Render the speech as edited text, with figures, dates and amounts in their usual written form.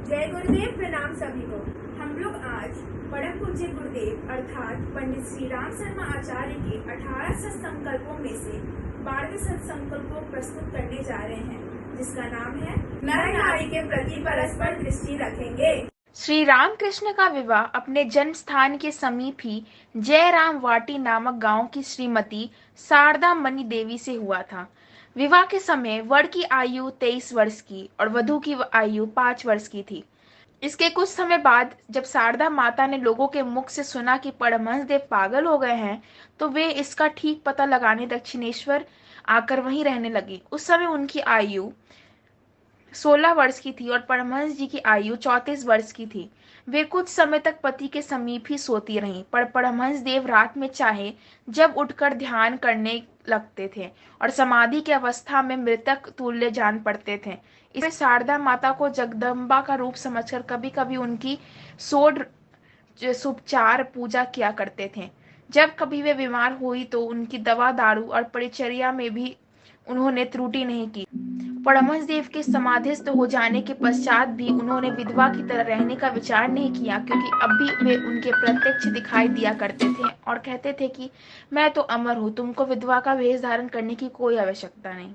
जय गुरुदेव। प्रणाम सभी को। हम लोग आज परम पूज्य गुरुदेव अर्थात पंडित श्री राम शर्मा आचार्य के 18 सत्संकल्पों में से 12वें सत्संकल्प को प्रस्तुत करने जा रहे हैं, जिसका नाम है नर नारी के प्रति परस्पर दृष्टि रखेंगे। श्री रामकृष्ण का विवाह अपने जन्म स्थान के समीप ही जयराम वाटी नामक गांव की श्रीमती शारदा मणि देवी से हुआ था। विवाह के समय वर की आयु 23 वर्ष की और वधू की आयु 5 वर्ष की थी। इसके कुछ समय बाद जब शारदा माता ने लोगों के मुख से सुना कि परमहंस देव पागल हो गए हैं, तो वे इसका ठीक पता लगाने दक्षिणेश्वर आकर वहीं रहने लगी। उस समय उनकी आयु 16 वर्ष की थी और परमहंस जी की आयु 34 वर्ष की थी। वे कुछ समय तक पति के समीप ही सोती रहीं, पर परमहंस देव रात में चाहे जब उठकर ध्यान करने लगते थे और समाधि की अवस्था में मृतक तुल्य जान पड़ते थे। इसलिए शारदा माता को जगदम्बा का रूप समझकर कभी कभी उनकी सोड सुपचार पूजा किया करते थे। जब कभी वे बीमार हुई तो उनकी दवा दारू और परिचर्या में भी उन्होंने त्रुटि नहीं की। परमहंस देव के समाधिस्थ हो जाने के पश्चात भी उन्होंने विधवा की तरह रहने का विचार नहीं किया, क्योंकि अब भी वे उनके प्रत्यक्ष दिखाई दिया करते थे और कहते थे कि मैं तो अमर हूँ, तुमको विधवा का वेश धारण करने की कोई आवश्यकता नहीं।